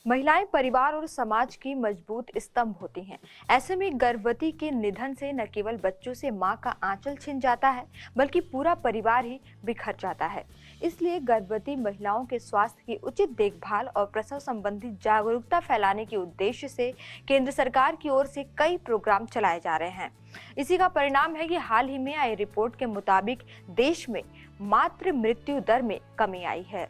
महिलाएं परिवार और समाज की मजबूत स्तंभ होती हैं। ऐसे में गर्भवती के निधन से न केवल बच्चों से मां का आंचल छिन जाता है, बल्कि पूरा परिवार ही बिखर जाता है। इसलिए गर्भवती महिलाओं के स्वास्थ्य की उचित देखभाल और प्रसव संबंधी जागरूकता फैलाने के उद्देश्य से केंद्र सरकार की ओर से कई प्रोग्राम चलाए जा रहे हैं। इसी का परिणाम है कि हाल ही में आई रिपोर्ट के मुताबिक देश में मातृ मृत्यु दर में कमी आई है।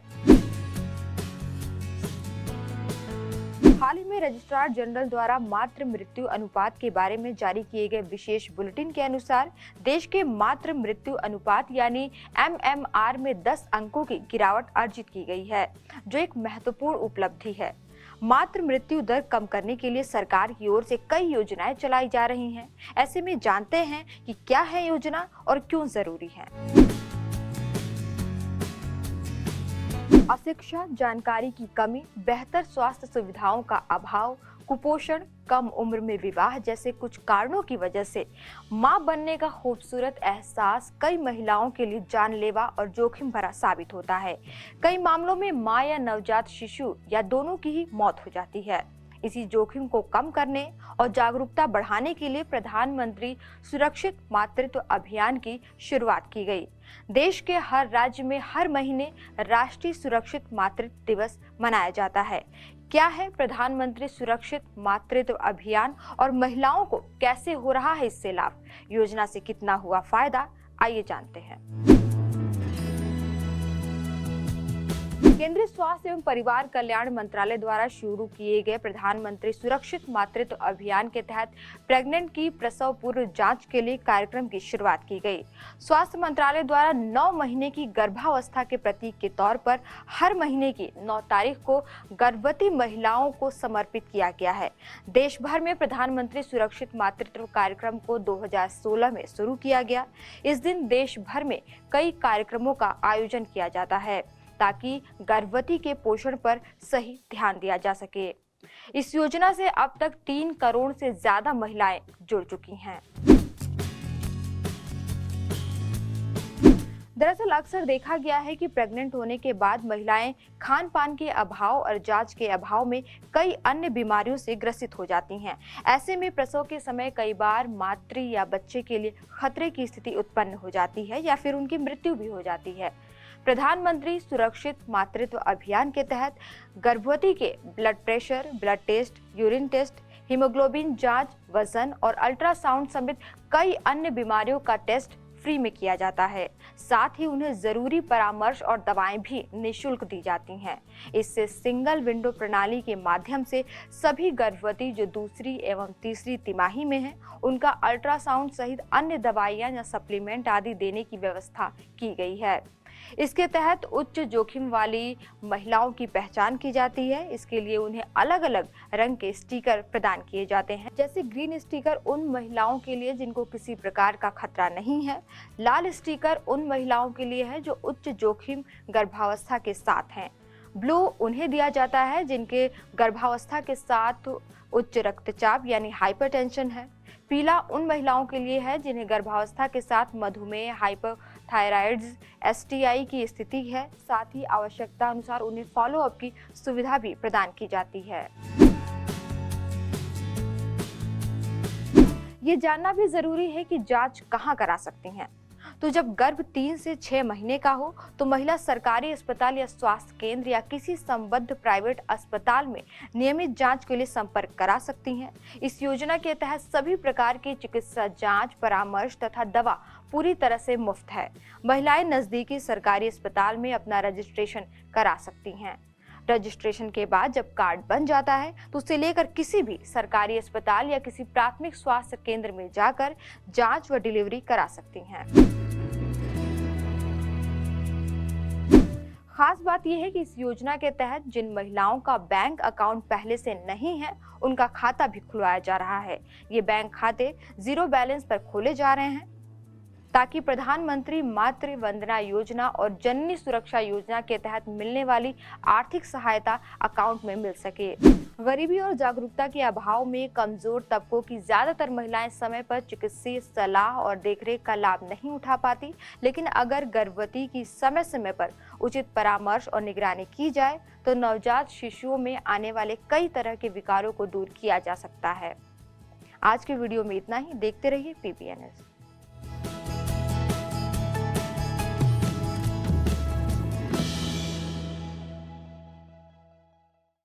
हाल ही में रजिस्ट्रार जनरल द्वारा मातृ मृत्यु अनुपात के बारे में जारी किए गए विशेष बुलेटिन के अनुसार देश के मातृ मृत्यु अनुपात यानी MMR में 10 अंकों की गिरावट अर्जित की गई है, जो एक महत्वपूर्ण उपलब्धि है। मातृ मृत्यु दर कम करने के लिए सरकार की ओर से कई योजनाएं चलाई जा रही हैं। ऐसे में जानते हैं कि क्या है योजना और क्यों जरूरी है। अशिक्षा, जानकारी की कमी, बेहतर स्वास्थ्य सुविधाओं का अभाव, कुपोषण, कम उम्र में विवाह जैसे कुछ कारणों की वजह से मां बनने का खूबसूरत एहसास कई महिलाओं के लिए जानलेवा और जोखिम भरा साबित होता है। कई मामलों में मां या नवजात शिशु या दोनों की ही मौत हो जाती है। इसी जोखिम को कम करने और जागरूकता बढ़ाने के लिए प्रधानमंत्री सुरक्षित मातृत्व अभियान की शुरुआत की गई। देश के हर राज्य में हर महीने राष्ट्रीय सुरक्षित मातृत्व दिवस मनाया जाता है। क्या है प्रधानमंत्री सुरक्षित मातृत्व अभियान और महिलाओं को कैसे हो रहा है इससे लाभ? योजना से कितना हुआ फायदा? आइए जानते हैं। केंद्रीय स्वास्थ्य एवं परिवार कल्याण मंत्रालय द्वारा शुरू किए गए प्रधानमंत्री सुरक्षित मातृत्व अभियान के तहत प्रेग्नेंट की प्रसव पूर्व जांच के लिए कार्यक्रम की शुरुआत की गई। स्वास्थ्य मंत्रालय द्वारा 9 महीने की गर्भावस्था के प्रतीक के तौर पर हर महीने की 9 तारीख को गर्भवती महिलाओं को समर्पित किया गया है। देश भर में प्रधानमंत्री सुरक्षित मातृत्व कार्यक्रम को 2016 में शुरू किया गया। इस दिन देश भर में कई कार्यक्रमों का आयोजन किया जाता है ताकि गर्भवती के पोषण पर सही ध्यान दिया जा सके। इस योजना से अब तक 3 करोड़ से ज्यादा महिलाएं जुड़ चुकी हैं। दरअसल अक्सर देखा गया है कि प्रेग्नेंट होने के बाद महिलाएं खान पान के अभाव और जांच के अभाव में कई अन्य बीमारियों से ग्रसित हो जाती हैं। ऐसे में प्रसव के समय कई बार मातृ या बच्चे के लिए खतरे की स्थिति उत्पन्न हो जाती है या फिर उनकी मृत्यु भी हो जाती है। प्रधानमंत्री सुरक्षित मातृत्व अभियान के तहत गर्भवती के blood pressure, blood test, urine test, haemoglobin जांच, वजन और अल्ट्रासाउंड समेत कई अन्य बीमारियों का टेस्ट फ्री में किया जाता है। साथ ही उन्हें जरूरी परामर्श और दवाएं भी निःशुल्क दी जाती हैं। इससे सिंगल विंडो प्रणाली के माध्यम से सभी गर्भवती जो दूसरी एवं तीसरी तिमाही में हैं, उनका अल्ट्रासाउंड सहित अन्य दवाइयां या सप्लीमेंट आदि देने की व्यवस्था की गई है। इसके तहत उच्च जोखिम वाली महिलाओं की पहचान की जाती है। इसके लिए उन्हें अलग अलग रंग के स्टिकर प्रदान किए जाते हैं। जैसे ग्रीन स्टिकर उन महिलाओं के लिए जिनको किसी प्रकार का खतरा नहीं है, लाल स्टिकर उन महिलाओं के लिए है जो उच्च जोखिम गर्भावस्था के साथ हैं, ब्लू उन्हें दिया जाता है जिनके गर्भावस्था के साथ उच्च रक्तचाप यानी हाइपरटेंशन है, पीला उन महिलाओं के लिए है जिन्हें गर्भावस्था के साथ मधुमेह, हाइपोथायराइड्स, STI की स्थिति है। साथ ही आवश्यकता अनुसार उन्हें फॉलो अप की सुविधा भी प्रदान की जाती है। ये जानना भी जरूरी है कि जांच कहां करा सकती हैं। तो जब गर्भ 3 से 6 महीने का हो तो महिला सरकारी अस्पताल या स्वास्थ्य केंद्र या किसी संबद्ध प्राइवेट अस्पताल में नियमित जांच के लिए संपर्क करा सकती हैं। इस योजना के तहत सभी प्रकार की चिकित्सा जांच, परामर्श तथा दवा पूरी तरह से मुफ्त है। महिलाएं नजदीकी सरकारी अस्पताल में अपना रजिस्ट्रेशन करा सकती हैं। रजिस्ट्रेशन के बाद जब कार्ड बन जाता है तो उसे लेकर किसी भी सरकारी अस्पताल या किसी प्राथमिक स्वास्थ्य केंद्र में जाकर जांच व डिलीवरी करा सकती हैं। खास बात यह है कि इस योजना के तहत जिन महिलाओं का बैंक अकाउंट पहले से नहीं है, उनका खाता भी खुलवाया जा रहा है। ये बैंक खाते 0 बैलेंस पर खोले जा रहे हैं। ताकि प्रधानमंत्री मातृ वंदना योजना और जननी सुरक्षा योजना के तहत मिलने वाली आर्थिक सहायता अकाउंट में मिल सके। गरीबी और जागरूकता के अभाव में कमजोर तबकों की ज्यादातर महिलाएं समय पर चिकित्सीय सलाह और देखरेख का लाभ नहीं उठा पाती, लेकिन अगर गर्भवती की समय समय पर उचित परामर्श और निगरानी की जाए तो नवजात शिशुओं में आने वाले कई तरह के विकारों को दूर किया जा सकता है। आज के वीडियो में इतना ही। देखते रहिए PPNS।